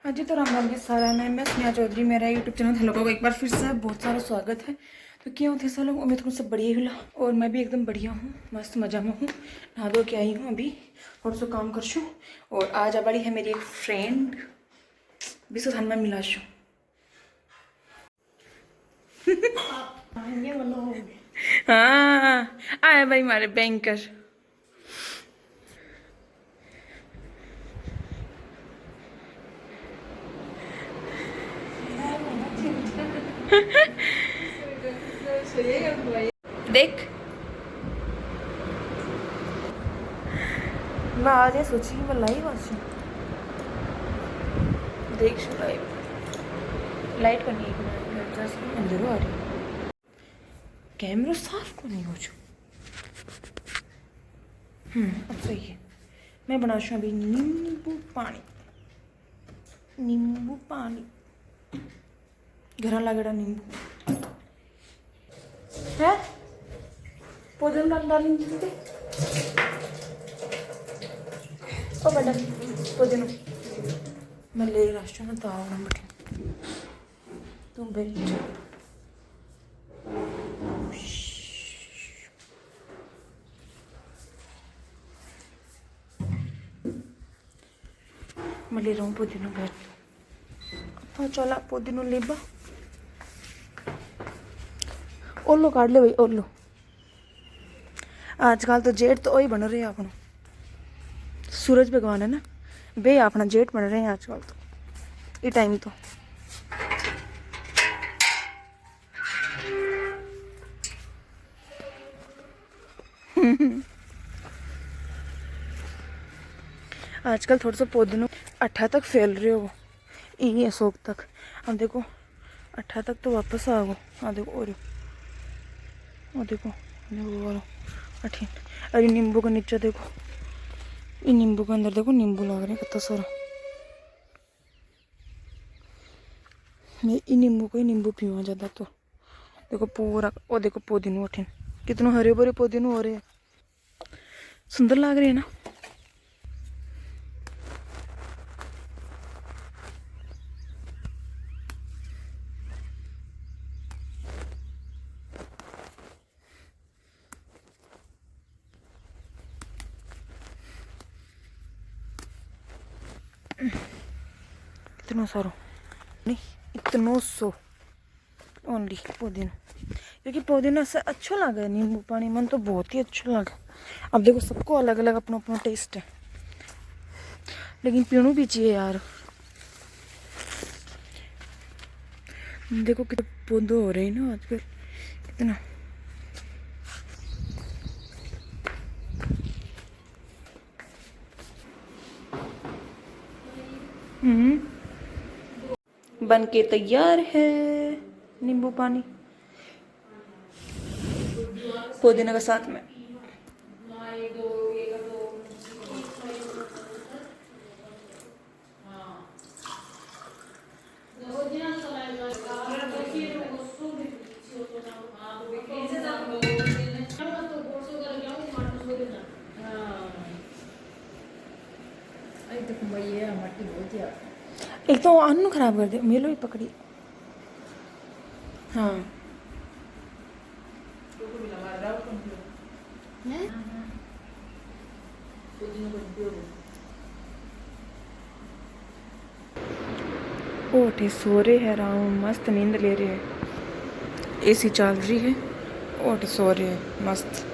हाँ जी, तो राम राम जी सारा ने मैं स्नेहा चौधरी, मेरा यूट्यूब चैनल थे लोगों का एक बार फिर से बहुत सारा स्वागत है। तो क्या होते सब लोग, उम्मीद करूँ सब बढ़िया ही होला और मैं भी एकदम बढ़िया हूँ, मस्त मजा में हूँ। नहा धो के आई हूँ अभी और सो काम कर शूँ। और आज आ बड़ी है मेरी एक फ्रेंड भी थान में मिला शूँ। हाँ आया भाई हमारे बैंकर। देख मैं आज ये सोची मैं लाइव आ देख शू लाइव लाइट करनी है अंदर आ रही कैमरा साफ को नहीं हो चु। अब सही है। मैं बना शू अभी नींबू पानी। नींबू पानी घर लागेड़ा नींबू है पौधे में डाल दे ओ बेटा पौधे में मैं ले राष्ट्र में दाव ना बैठे तुम बैठ मैं ले रहा हूँ पुदीनो बैठ तो चला पुदीनो लेबा ओलो काट ले भाई ओलो। आजकल तो जेठ तो वही बन रहे हैं अपना सूरज भगवान है ना बे अपना जेठ बन रहे हैं आजकल तो ये टाइम तो आजकल थोड़ा सा पुदीनो 8 तक फैल रहे हो ये अशोक तक। अब देखो 8 तक तो वापस आ गो। हाँ देखो और देखो वालो 8 अरे नींबू का नीचे देखो ये नींबू के अंदर देखो नींबू लग रहे हैं कितना सारा। मैं ये नींबू को ही नींबू पीवा ज़्यादा तो देखो पूरा वो देखो पुदीनो उठे कितने हरे भरे पुदीनो हो रहे हैं सुंदर लग रहे हैं ना। इतना सारो नहीं इतना सो ओनली पुदीना क्योंकि पुदीना से अच्छा लगा है नींबू पानी मन तो बहुत ही अच्छा लगा। अब देखो सबको अलग अलग अपना अपना टेस्ट है लेकिन पीनू भी चाहिए यार। देखो कितने पौधे हो रहे हैं ना आजकल कितना बन के तैयार है नींबू पानी पुदीना के साथ में। एक तो अन्न खराब कर दे मेलो ही पकड़ी। हाँ ओटे सो रहे हैं राम मस्त नींद ले रहे हैं एसी चल रही है ओटे सो रहे हैं मस्त।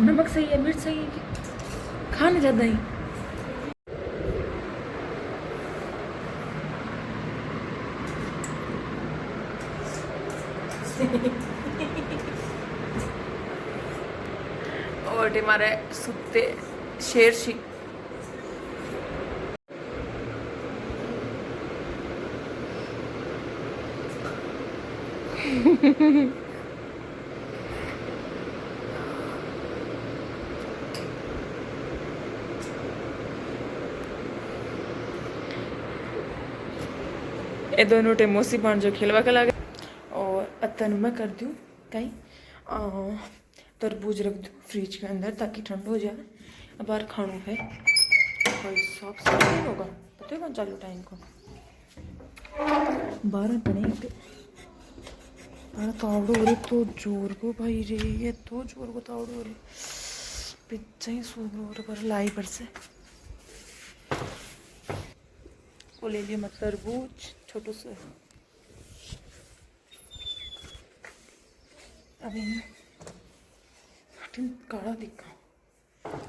नमक सही है मिर्च सही है खाने ज़्यादा ही और हमारे सुते शेर शी ये दोनों टेमोसी पान जो खेलवा के लगे और अतन मैं कर दूँ कहीं तरबूज रख दो फ्रिज के अंदर ताकि ठंड हो जाए। अब बाहर खाना है भाई साहब, नहीं होगा पता है कौन चालू टाइम को 12 पड़े तावड़ो हो रही तो जोर को भाई रे, ये तो जोर को तावड़ो हो रही पिज्जा ही सो रहे पर लाई पर से वो ले लिया मत तरबूज छोटो से। अब इन काढ़ा दिखा,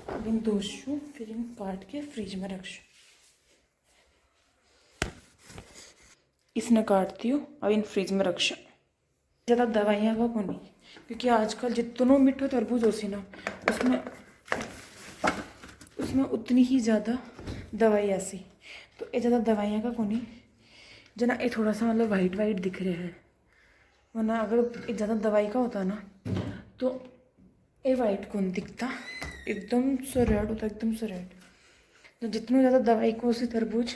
अब इन दोषों फिर इन काट के फ्रिज में रख शू। इसने काटती हूँ अब इन फ्रिज में रख शू। ज़्यादा दवाइयाँ का को नहीं, क्योंकि आजकल जितनों मिठो तरबूज हो सी ना उसमें उतनी ही ज़्यादा दवाई ऐसी, तो ये ज़्यादा दवाइयाँ का को नहीं जना ये थोड़ा सा मतलब वाइट वाइट दिख रहे हैं, वरना अगर ये ज़्यादा दवाई का होता ना तो ये वाइट कौन दिखता, एकदम से रेड होता, एकदम से रेड। तो जितनी ज़्यादा दवाई को उसी तरबूज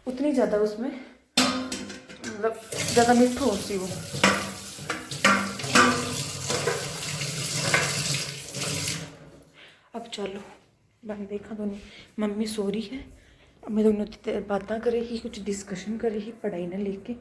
उतनी ज़्यादा उसमें मतलब ज़्यादा मीठा होती वो। अब चलो मैंने देखा दोनों मम्मी सो रही है, अब मैं दोनों बातें करेगी, कुछ डिस्कशन करेगी पढ़ाई ना लेके।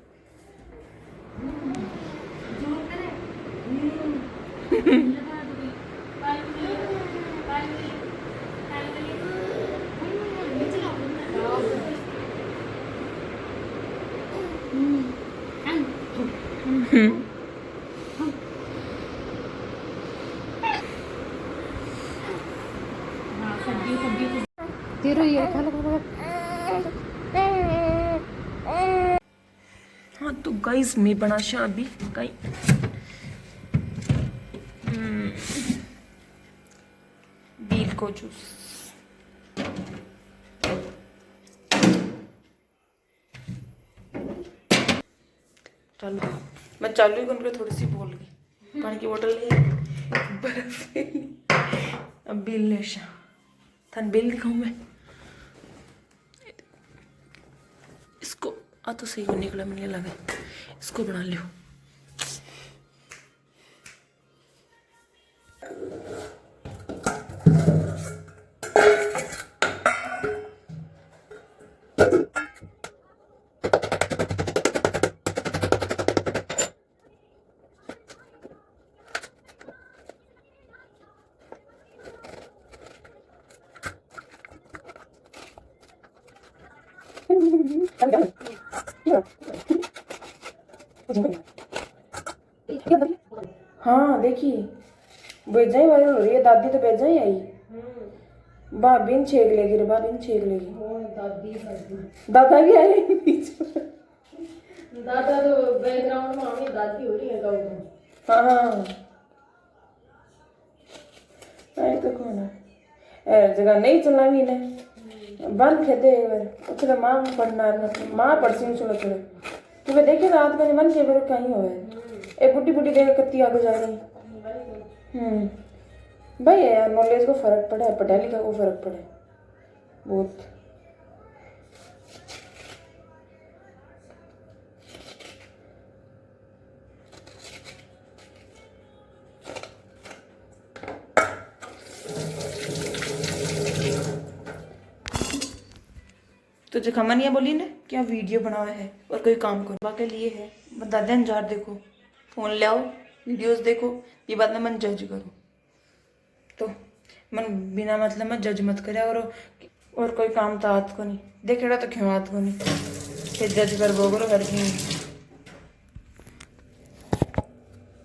हाँ तो गाइस मैं बना अभी कहीं बील को जूस। चलो मैं चालू ही करके थोड़ी सी बोल गई, पानी की बोतल है बर्फ अब बिल ले थन बिल दिखाऊँ मैं इसको। तो सही को निकला मैंने लगा इसको बना लियो। हाँ देखिए भेजा ही वायरल हो रही है, दादी तो भेजा ही आई भाभी ने छेक लेगी रे, भाभी ने छेक लेगी दादा भी आ रही है बीच में। दादा तो बैकग्राउंड में हमें दादी हो रही है गाँव में। हाँ हाँ आई तो कौन है जगह नहीं चलना भी ने बंद खेते उछले माँ पढ़ना माँ पढ़सी छोड़ो छोड़ो तुम्हें देखे रात में मन के बड़े कहीं हो ए बुढ़ी बुढ़ी देख कत्ती आगे जा रही। भाई यार नॉलेज को फर्क पड़ा है, पढ़ा लिखा को फर्क पड़ा है बहुत। तो जो खमनिया बोली ना क्या वीडियो बनाया है और कोई काम करवा के लिए है दादा जार देखो फोन ले आओ वीडियोस देखो, ये बात ना मन जज करो, तो मन बिना मतलब में जज मत करे और कोई काम तो हाथ को नहीं देखेगा तो क्यों हाथ को नहीं फिर जज कर बोगरो घर की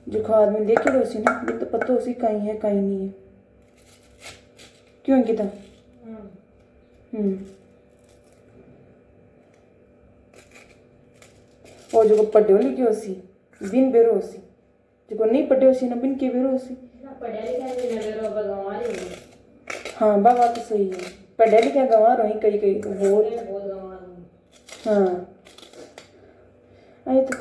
जो खा आदमी देखे लो उसी ना ये तो पता उसी कहीं है कहीं नहीं है क्यों अंकिता। और जो पढ़े हो लिखे होसी बिन बेरो होसी जो नहीं पढ़े होसी ना बिन के बेरो होसी हाँ बाबा तो सही है पढ़े लिखे गंवा रही कई कई तो बहुत हाँ आई तो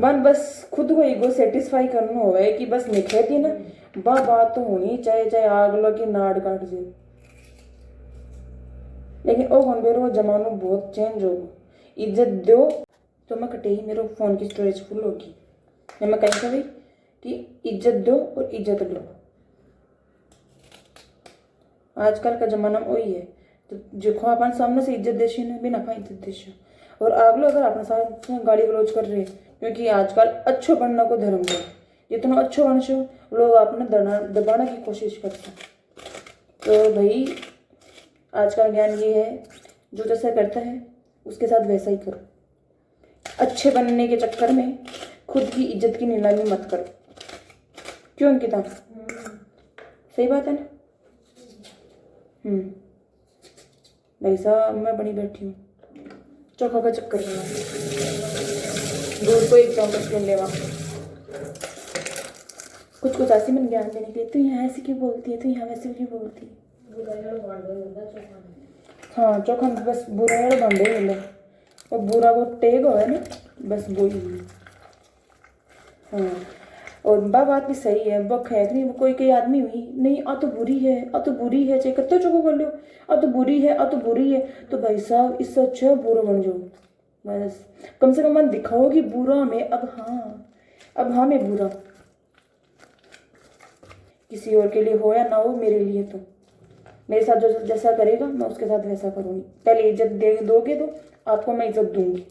बन बस खुद को ईगो सेटिस्फाई करना हो कि बस निकले थी ना बात तो होनी चाहे चाहे आग लगे नाड़ काट जाए, लेकिन ओ कौन बेरो जमानो बहुत चेंज हो इज्जत दो तो मैं कटे ही मेरे फ़ोन की स्टोरेज फुल होगी। मैं कहीं का भी कि इज्जत दो और इज्जत लो। आजकल का जमाना वही है। तो जो अपन सामने से इज्जत देशी ना बिना खा इज्जत देशी और आगलो अगर अपने साथ गाली गलौज कर रहे क्योंकि आजकल अच्छो बनने को धर्म है। जितना अच्छो बन सो लोग अपने दबाने की कोशिश करते हैं। तो भाई आज का ज्ञान ये है, जो जैसा करता है उसके साथ वैसा ही करो। अच्छे बनने के चक्कर में खुद की इज्जत की नीलामी मत करो। क्यों अंकिता? सही बात है ना? भाई साहब मैं बनी बैठी हूँ चौका का चक्कर में दूध को एक चौकस ले लेवा कुछ ऐसी मन ज्ञान देने के लिए। तू यहाँ ऐसे क्यों बोलती है, तू यहाँ वैसे क्यों बोलती है? हाँ चौखा बस बुरा भांडे मिले और बुरा वो टेग हो है ना, बस वो ही। हाँ और बात भी सही है। बक है नहीं कोई कोई आदमी हुई नहीं आ तो बुरी है, आ तो बुरी है, चाहे कत्तो चुको कर लो, आ तो बुरी है, आ तो बुरी है। तो भाई साहब इससे अच्छा बुरा बन जाओ। बस कम से कम मन दिखाओ कि बुरा में अब हाँ मैं बुरा। किसी और के लिए हो या ना हो, मेरे लिए तो मेरे साथ जो जैसा करेगा मैं उसके साथ वैसा करूँगी। पहले इज्जत दे दोगे तो आपको मैं इज्जत दूंगी,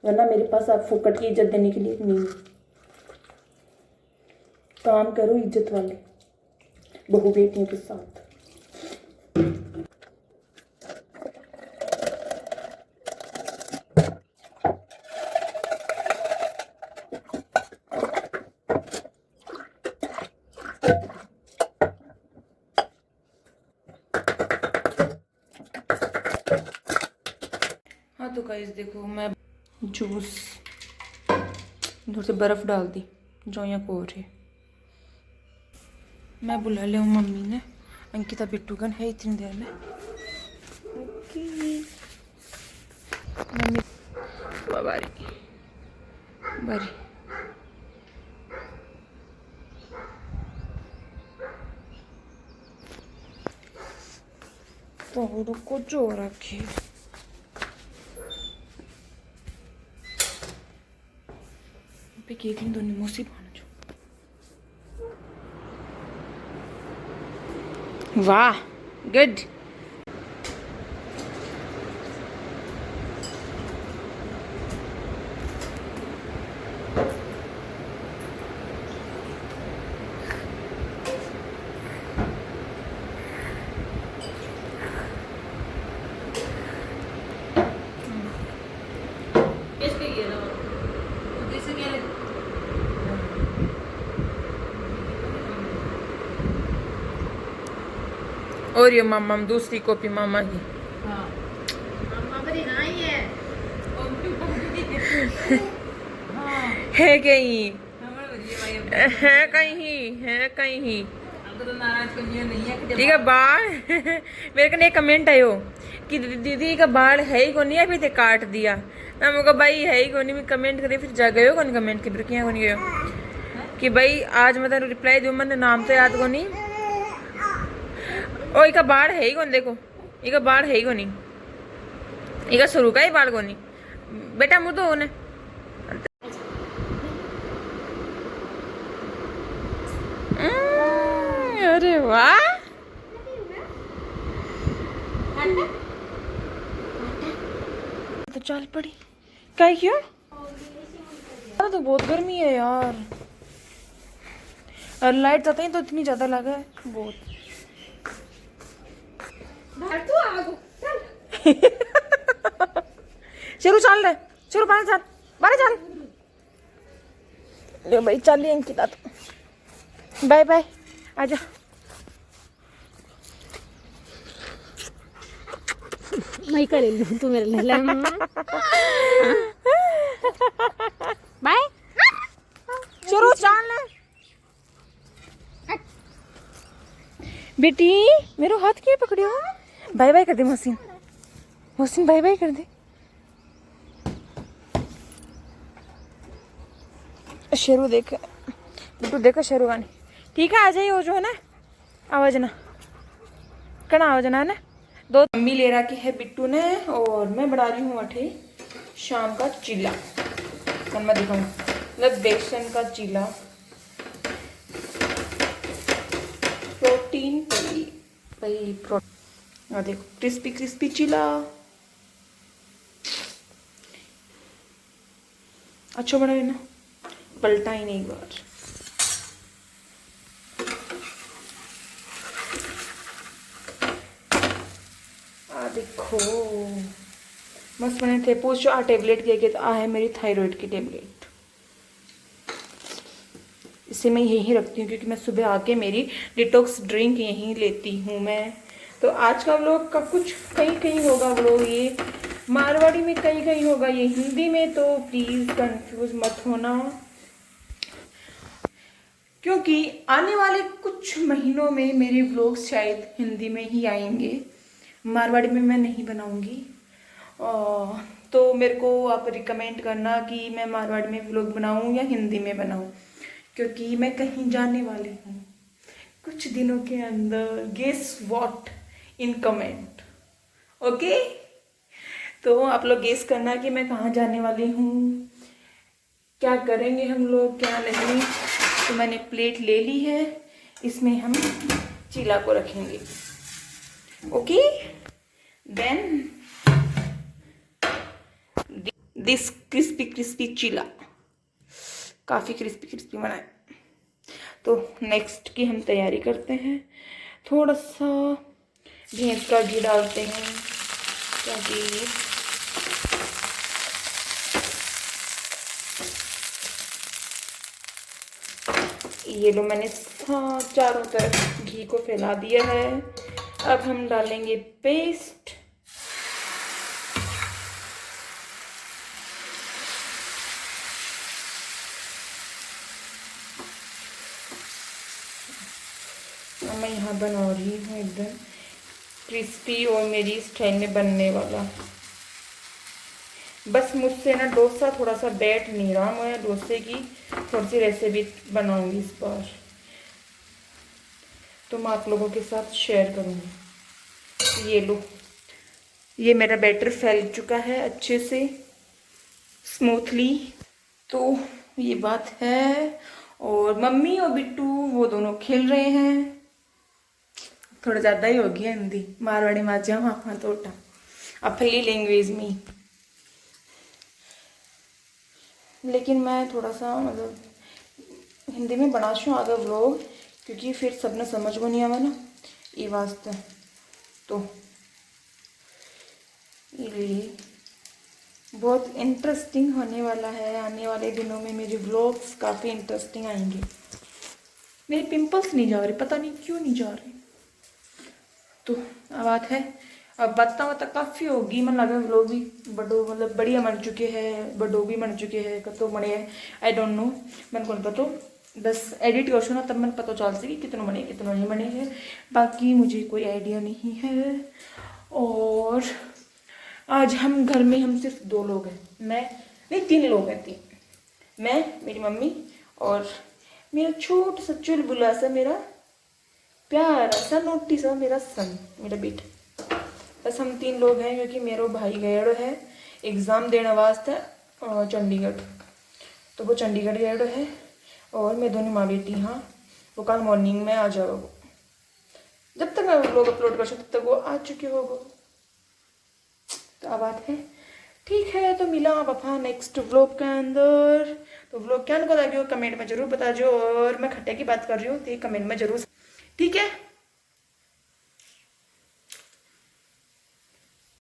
वरना मेरे पास आप फुकट की इज्जत देने के लिए नहीं है। काम करो इज्जत वाले बहू बेटियों के साथ। हाँ तो गाइस देखो मैं जूस इधर से बर्फ डाल दी जो यहाँ को रही। मैं बुला लिया हूँ मम्मी ने, अंकिता बिट्टूगन है इतनी देर में। ओके मम्मी बारी बारी तो को जो रखे पे केक नहीं दोनों मोसी पाना जो। वाह गुड। और ये मामा दूसरी कॉपी मामा की है कहीं है कहीं ठीक है। बाढ़ मेरे को एक कमेंट आयो कि दीदी का बाढ़ है ही को नहीं, अभी ते काट दिया। मैं कहा भाई है ही को नहीं, कमेंट करे फिर जा गयो कौन कमेंट के फिर क्या कौन गयो कि भाई आज मतलब रिप्लाई दो मैंने नाम तो याद को नहीं। ओ इका बाढ़ है ही कौन, देखो इका बाढ़ है ही को नहीं, इका शुरू का ही बाढ़ को नहीं बेटा मुँह तो होने। अरे वाह तो चल पड़ी क्या क्यों? तो बहुत गर्मी है यार और लाइट जाता ही तो इतनी ज्यादा लगा है बहुत। शुरू चल रहे शुरू बाहर चल ले भाई चल अंकिता तो बाय बाय आजा। मैं कर लूँ तू मेरे ले बाय शुरू चल बेटी मेरे हाथ क्यों पकड़े हो? बाय बाय कर दे मोहसिन, मोहसिन बाय बाय कर दे। शेरू देख बिट्टू देखो शेरू गानी ठीक है आ जाइए। वो जो है ना आवाज ना कना आवाज ना है ना दो मम्मी ले रखी है बिट्टू ने और मैं बना रही हूँ अठे शाम का चीला। मैं दिखाऊँ मतलब बेसन का चीला प्रोटीन पूरी भाई देखो क्रिस्पी क्रिस्पी चिला अच्छा बना है ना, पलटा ही नहीं एक बार। देखो मस्त बने थे। पूछो आ टेबलेट दिया गया तो आ है मेरी थायराइड की टेबलेट। इसे मैं यहीं रखती हूँ क्योंकि मैं सुबह आके मेरी डिटॉक्स ड्रिंक यहीं लेती हूँ मैं। तो आज का व्लॉग का कुछ कहीं कहीं होगा व्लॉग ये मारवाड़ी में, कहीं कहीं होगा ये हिंदी में, तो प्लीज़ कंफ्यूज मत होना क्योंकि आने वाले कुछ महीनों में मेरे व्लॉग्स शायद हिंदी में ही आएंगे, मारवाड़ी में मैं नहीं बनाऊंगी। तो मेरे को आप रिकमेंड करना कि मैं मारवाड़ी में व्लॉग बनाऊं या हिंदी में बनाऊं, क्योंकि मैं कहीं जाने वाली हूँ कुछ दिनों के अंदर। Guess what in comment. Okay, तो आप लोग गेस करना कि मैं कहाँ जाने वाली हूँ, क्या करेंगे हम लोग क्या नहीं। तो मैंने प्लेट ले ली है, इसमें हम चीला को रखेंगे। Okay then this crispy crispy chila, काफ़ी क्रिस्पी क्रिस्पी बनाए। तो नेक्स्ट की हम तैयारी करते हैं। थोड़ा सा भैंस का घी डालते हैं क्योंकि ये लो मैंने चारों तरफ घी को फैला दिया है। अब हम डालेंगे पेस्ट। मैं यहाँ बना रही हूँ एकदम क्रिस्पी और मेरी स्टाइल में बनने वाला। बस मुझसे ना डोसा थोड़ा सा बैठ नहीं रहा, मैं डोसे की थोड़ी सी रेसिपी बनाऊंगी इस बार, तो मैं आप लोगों के साथ शेयर करूंगी। ये लो, ये मेरा बैटर फैल चुका है अच्छे से स्मूथली। तो ये बात है। और मम्मी और बिट्टू वो दोनों खेल रहे हैं। थोड़ा ज़्यादा ही हो गया हिंदी, मारवाड़ी माजा वहाँ तोटा अपली लैंग्वेज में। लेकिन मैं थोड़ा सा मतलब हिंदी में बनाशूँ आगे व्लॉग, क्योंकि फिर सबने समझ को नहीं आवा ना ये वास्ते। तो ये बहुत इंटरेस्टिंग होने वाला है। आने वाले दिनों में मेरे व्लॉग्स काफ़ी इंटरेस्टिंग आएंगे। मेरे पिंपल्स नहीं जा रहे, पता नहीं क्यों नहीं जा रहे। तो बात है, अब बताओ तो काफ़ी होगी। मन लगे व्लॉग भी बड़ो मतलब बढ़िया बन चुके हैं, बड़ो भी बन चुके हैं, कतो बने हैं आई डोंट नो, मन को पता। बस एडिट कर ना तब मन पता चल सके कितनों बने कितनों नहीं बने हैं, बाकी मुझे कोई आइडिया नहीं है। और आज हम घर में हम सिर्फ 2 लोग हैं, मैं नहीं 3 लोग हैं, 3 मैं, मेरी मम्मी और मेरा छोटा सा चुलबुला सा मेरा प्यारा सा नोटी सा मेरा सन, मेरा बेटा। बस हम 3 लोग हैं क्योंकि मेरा भाई गया है एग्ज़ाम देने वास्ते चंडीगढ़। तो वो चंडीगढ़ गया है और मैं दोनों माँ बेटी हाँ वो कल मॉर्निंग में आ जाओगे। जब तक मैं व्लॉग अपलोड कर तब तक वो आ चुके होगो। तो अब बात है ठीक है। तो मिला आप अपना नेक्स्ट व्लॉग के अंदर। तो व्लॉग क्या लगा कमेंट में ज़रूर बता दो। और मैं खट्टे की बात कर रही हूँ तो कमेंट में ज़रूर, ठीक है।